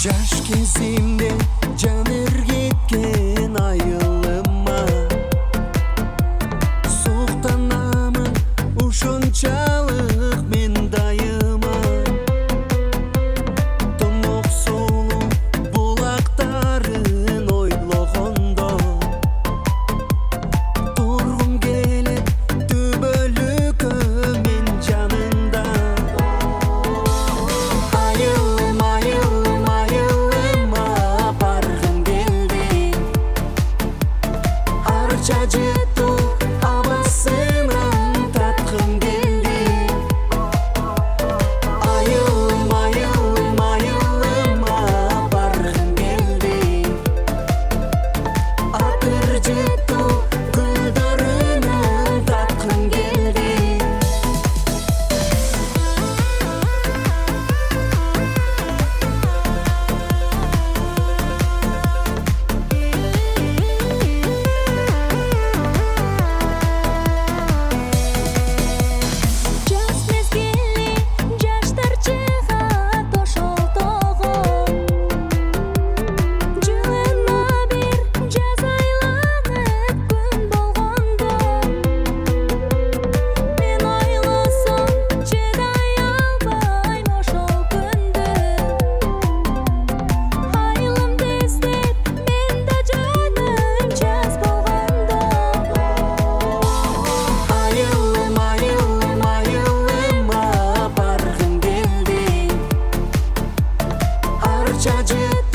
Жаш кезимде жан эргеткен айылыма суктанамын ушунчалык мен дайыма тонок сулуу булактарын ойлогондо тургум келет түбөлүккө мен жанында айылым айылым айылыма баргым келди арча жыттуу абасынан таткым келди айылым айылым айылыма баргым келди атыр жыттуу гүлдөрүнөн таткым келди Жаз мезгили жаштар чыгат ошол тоого жылына бир жаз айланып күн болгондо мен ойлосом чыдай албайм ошол күндү айылымды издеп мен да жөнөйм жаз болгондо айылым айылым айылыма баргым келди арча жыттуу